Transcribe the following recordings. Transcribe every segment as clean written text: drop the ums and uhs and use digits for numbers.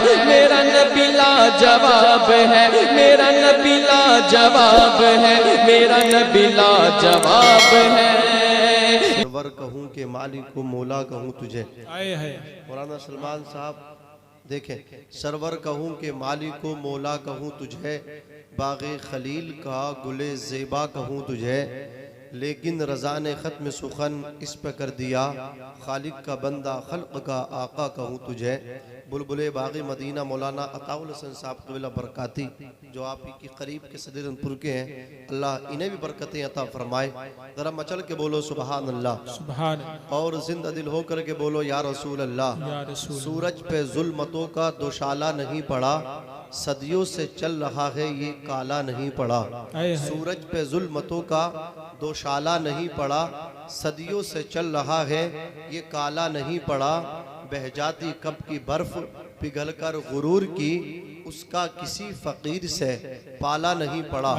मेरा नबी लाजवाब है, मेरा नबी लाजवाब है, मेरा नबी लाजवाब है। सरवर कहूँ के मालिक को मौला कहूँ तुझे। आए है मौलाना सलमान साहब देखें, सरवर कहूँ के मालिक को मौला कहूँ तुझे, बाग़े खलील का गुले ज़ेबा कहूँ तुझे, लेकिन रज़ा ने ख़त्म सुखन इस पे कर दिया, खालिक का बंदा खल्क़ का आका कहूँ तुझे। बुलबुले बाग़ी मदीना मौलाना अताउल हसन साहब क़िबला बरकाती, जो आप ही की करीब के सदरनपुर के हैं, अल्लाह इन्हें भी बरकतें अता फरमाए। ज़रा मचल के बोलो सुबहान अल्लाह, सुभान और जिंदा दिल होकर के बोलो या रसूल अल्लाह। या रसूल। सूरज पे जुल्मतों का दोशाला नहीं पड़ा, सदियों से चल रहा है ये काला नहीं पड़ा। आए है सूरज पे जुल्मतों का दोशाला नहीं पड़ा, सदियों से चल रहा है ये काला नहीं पड़ा। बह जाती कब की बर्फ पिघल कर गुरूर की, उसका किसी फकीर से पाला नहीं पड़ा,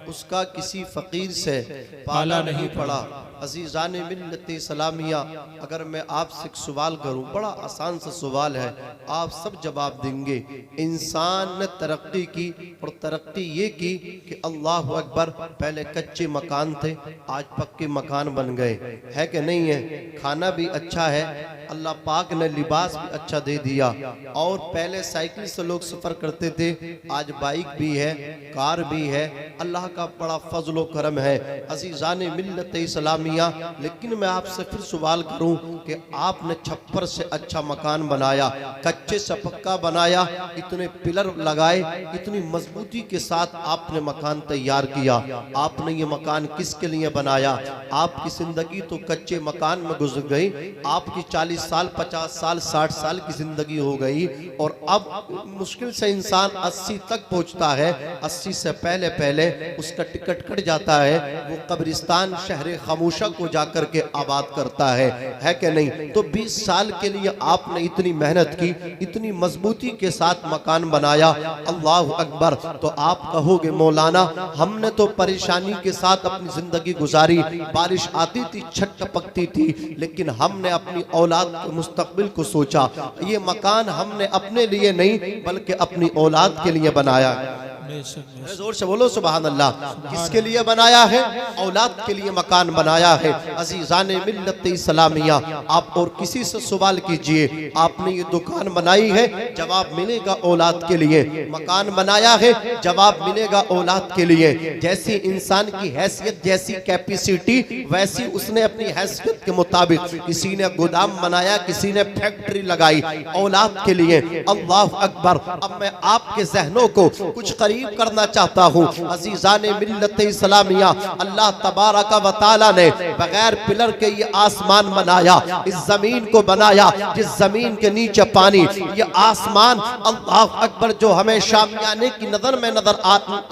उसका किसी फकीर से पाला नहीं पड़ा। अजीज़ान मिल्लत सलामिया, अगर मैं आपसे एक सवाल करूं, बड़ा आसान सा सवाल है, आप सब जवाब देंगे। इंसान ने तरक्की की, और तरक्की ये की कि अल्लाह अकबर, पहले कच्चे मकान थे, आज पक्के मकान बन गए, है कि नहीं है? खाना भी अच्छा है, अल्लाह पाक ने लिबास भी अच्छा दे दिया। और पहले साइकिल से लोग सफ़र करते थे, आज बाइक भी है, कार भी है, अल्लाह का बड़ा फजल व करम है। अज़ीज़ान मिल्लत इस्लामिया, लेकिन मैं आपसे फिर सवाल करूं कि आपने छप्पर से अच्छा मकान बनाया, कच्चे से पक्का बनाया, इतने पिलर लगाए, इतनी मजबूती के साथ आपने मकान तैयार किया। आपने ये मकान किसके लिए बनाया? आपकी जिंदगी तो कच्चे मकान में गुजर गई, आपकी 40 साल 50 साल 60 साल की जिंदगी हो गई, और अब मुश्किल से इंसान 80 तक पहुंचता है। 80 से पहले पहले उसका टिकट कट जाता है, वो कब्रिस्तान शहर खामोशा को जाकर के आबाद करता है कि नहीं? तो 20 साल के लिए आपने इतनी मेहनत की, इतनी मजबूती के साथ मकान बनाया, अल्लाह अकबर। तो आप कहोगे मौलाना, हमने तो परेशानी के साथ अपनी जिंदगी गुजारी, बारिश आती थी, छत टपकती थी, लेकिन हमने अपनी औलाद के मुस्तकबिल को सोचा। ये मकान हमने अपने लिए नहीं बल्कि अपनी औलाद के लिए बनाया है। जोर से बोलो सुभान अल्लाह। किसके लिए बनाया है? औलाद के लिए मकान बनाया है। अजीज़ान मिल्लत इस्लामिया, आप और किसी से सवाल कीजिए, आपने ये दुकान बनाई है, जवाब मिलेगा औलाद के लिए। मकान बनाया है, जवाब मिलेगा औलाद के लिए। जैसी इंसान की हैसियत, जैसी कैपेसिटी, वैसी उसने अपनी हैसियत के मुताबिक, किसी ने गोदाम बनाया, किसी ने फैक्ट्री लगाई, औलाद के लिए। अल्लाह अकबर। अब मैं आपके जहनों को कुछ करीब करना चाहता हूँ। अजीज़ान मिल्लत इस्लामिया, अल्लाह तबारक व तआला ने बगैर पिलर के ये आसमान बनाया, इस जमीन को बनाया, जिस जमीन के नीचे पानी, ये आसमान अल्लाह अकबर जो हमें शामियाने की नजर में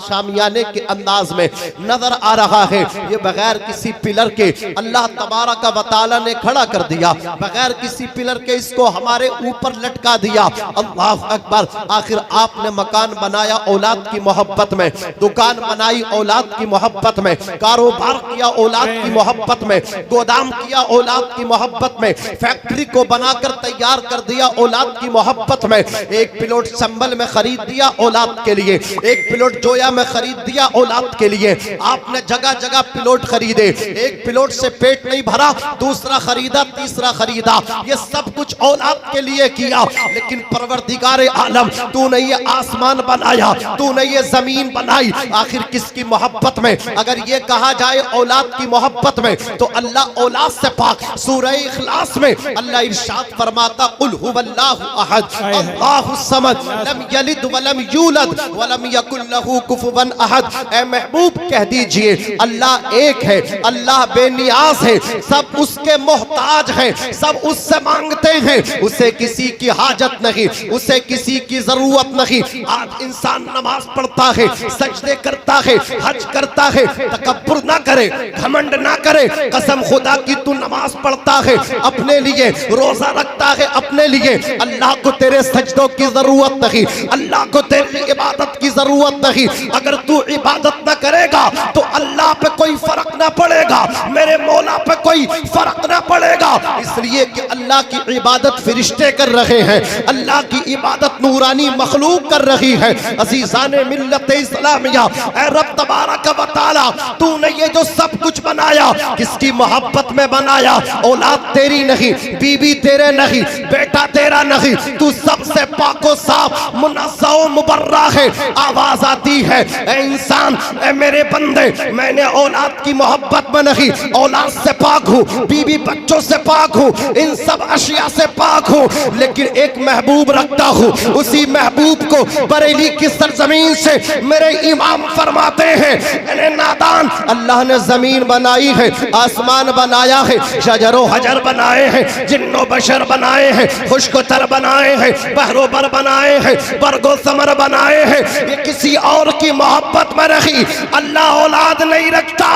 शामियाने के अंदाज में नजर आ रहा है, ये बगैर किसी पिलर के अल्लाह तबारक व तआला ने खड़ा कर दिया, बगैर किसी पिलर के इसको हमारे ऊपर लटका दिया। अल्लाह अकबर। आखिर आपने मकान बनाया औलाद की मोहब्बत में, दुकान बनाई औलाद की मोहब्बत में, कारोबार किया औलाद की मोहब्बत में, गोदाम किया औलाद की मोहब्बत में, फैक्ट्री को बनाकर तैयार कर दिया औलाद की मोहब्बत में। एक प्लॉट संभल में खरीद दिया औलाद के लिए, एक प्लॉट जोया में खरीद दिया औलाद के लिए। आपने जगह जगह प्लॉट खरीदे, एक प्लॉट से पेट नहीं भरा, दूसरा खरीदा, तीसरा खरीदा, ये सब कुछ औलाद के लिए किया। लेकिन परवरदिगार आलम, तूने ये आसमान बनाया, तूने ये जमीन बनाई, आखिर किसकी मोहब्बत में? अगर ये कहा जाए औलाद की मोहब्बत में, तो अल्लाह औलाद से पाक। सूरह इखलास में अल्लाह इरशाद फरमाता, कुल हुवल्लाहु अहद अल्लाहुस समद लम यलिद वलम यूलद वलम यकुल लहू कुफुवन अहद। ए महबूब कह दीजिए, अल्लाह एक है, अल्लाह बेनियाज है, सब उसके मोहताज हैं, सब उससे मांगते हैं, उसे किसी की हाजत नहीं, उसे किसी की जरूरत नहीं। आज इंसान नमाज पढ़ता है, सजदे करता है, हज करता है, तकब्बुर ना करे, घमंड ना करे, कसम खुदा की तू नमाज पढ़ता है अपने लिए, रोजा रखता है अपने लिए, अल्लाह को तेरे सजदों की जरूरत नहीं, अल्लाह को तेरी इबादत की जरूरत नहीं। अगर तू इबादत ना करेगा तो अल्लाह पे कोई फर्क ना पड़ेगा, मेरे मौला पे कोई फर्क ना पड़ेगा, इसलिए कि अल्लाह की इबादत फरिश्ते कर रहे हैं, अल्लाह की इबादत नूरानी मखलूक कर रही है। अज़ीज़ाने मिल्लत इस्लामिया, ऐ रब तबारक व तआला, तूने ये जो सब कुछ बनाया किसकी मोहब्बत में बनाया? औलाद तेरी नहीं, बीबी तेरे नहीं, बेटा तेरा नहीं, तू सबसे पाको साफ मुनज़्ज़ह मुबर्रा है। आवाज आती है, ऐ इंसान, ऐ मेरे बंदे, मैंने औलाद की मोहब्बत में नहीं, औलाद से पाक हूँ, बीबी बच्चों से पाक हूँ, इन सब अशिया से पाक हूँ, लेकिन एक महबूब रखता हूँ। उसी महबूब को बरेली की सरजमीन से मेरे इमाम फरमाते हैं, अरे नादान, अल्लाह ने जमीन बनाई है, आसमान बनाया है, शजरो हजर बनाए हैं, जिन्नो बशर बनाए हैं, खुश्क तर बनाए हैं, बहरो बर बनाए हैं, बरगो समर बनाए हैं। ये किसी और की मोहब्बत में नहीं, अल्लाह औलाद नहीं रखता,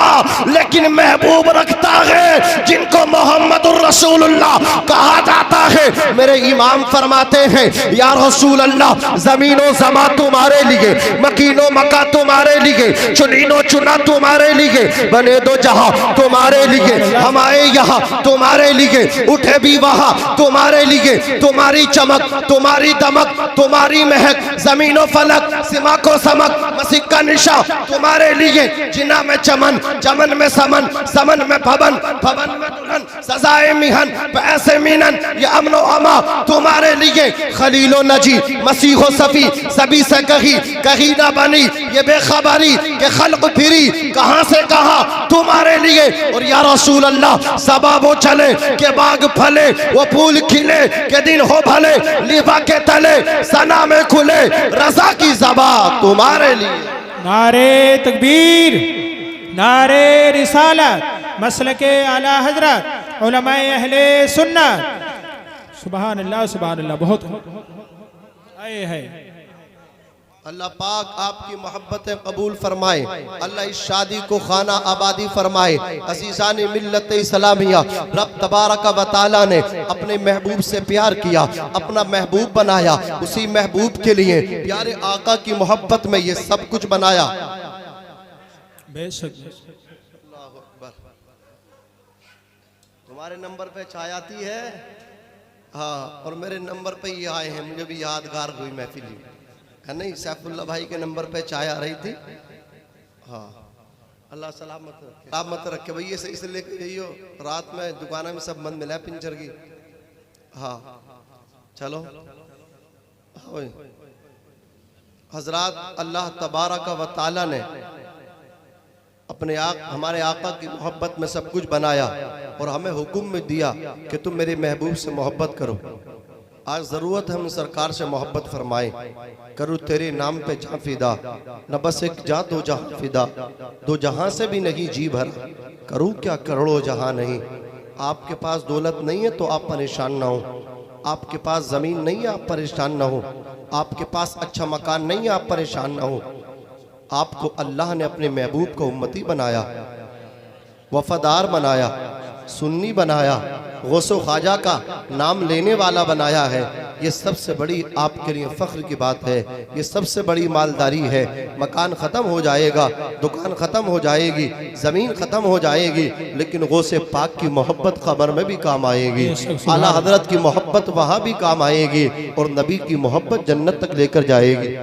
लेकिन महबूब रखता है, जिनको मोहम्मदुर रसूलुल्लाह कहा जाता है। मेरे इमाम फरमाते हैं, या रसूल अल्लाह, जमीनो जमा तुम्हारे लिए, मकीनो मका तुम्हारे लिए, चुनीनो चुना तुम्हारे लिए, बने दो जहां तुम्हारे लिए, हमारे यहाँ तुम्हारे लिए, उठे भी वहां तुम्हारे लिए, तुम्हारी चमक, तुम्हारी दमक, तुम्हारी महक, जमीनो फलक, सिमा को समक, मसीह का निशा तुम्हारे लिए, जिना में चमन, चमन में समन, समन में भवन, भवन में दुल्हन, सजाए मिहन, पैसे मीनन, ये अमनो अमा तुम्हारे लिए, खलीलो नजी, मसीहो सफी, सभी से कहीं ना बनी ये बेखबरी के खल्क फिरी, कहां से कहां तुम्हारे लिए। और या रसूल अल्लाह, सबा वो चले के बाग फले, वो फूल खिले के दिन हो भले, लिबा के तले सना में खुले, रजा की ज़बा तुम्हारे लिए। नारे तकबीर, नारे रिसालत, मसलके आला हजरत, उलमाए अहले सुन्नत। सुभान अल्लाह, सुभान अल्लाह। बहुत आए है। अल्लाह पाक आपकी मोहब्बतें कबूल फरमाए, अल्लाह इस शादी को खाना आबादी फरमाए। अज़ीज़ान मिल्लत इस्लामिया, रब तबारक व तआला ने अपने महबूब से प्यार किया, अपना महबूब बनाया, उसी महबूब के लिए प्यारे आका की मोहब्बत में ये सब कुछ बनाया। बेशक तुम्हारे नंबर पे चाय आती है, हाँ, और मेरे नंबर पे ये आए हैं, मुझे भी यादगार हुई महफिल है नहीं, सैफुल्ला भाई के नंबर पे चाय आ रही थी। हाँ, अल्लाह सलामत रखे भैया, से इसलिए लेके जाइयो, रात में दुकान में सब बंद मिला है पिंचर की। हाँ चलो हजरात, अल्लाह तबारक व तआला ने अपने हमारे आका की मोहब्बत में सब कुछ बनाया और हमें हुक्म में दिया कि तुम मेरे महबूब से मोहब्बत करो। आज ज़रूरत है हम सरकार से मोहब्बत फरमाएं, करूँ तेरे नाम पे जहाँ फिदा, न बस एक जा दो जहाँ फिदा, दो जहाँ से भी नहीं जी भर, करूँ क्या करोड़ों जहाँ नहीं। आपके पास दौलत नहीं है तो आप परेशान ना हो, आपके पास ज़मीन नहीं है आप परेशान ना हो, आपके पास अच्छा मकान नहीं है आप परेशान ना हो। आपको अल्लाह ने अपने महबूब को उम्मती बनाया, वफादार बनाया, सुन्नी बनाया, गौसो ख्वाजा का नाम लेने वाला बनाया है। ये सबसे बड़ी आपके लिए फ़ख्र की बात है, ये सबसे बड़ी मालदारी है। मकान ख़त्म हो जाएगा, दुकान ख़त्म हो जाएगी, ज़मीन ख़त्म हो जाएगी, लेकिन गौसे पाक की मोहब्बत कब्र में भी काम आएगी, आला हजरत की मोहब्बत वहाँ भी काम आएगी, और नबी की मोहब्बत जन्नत तक लेकर जाएगी।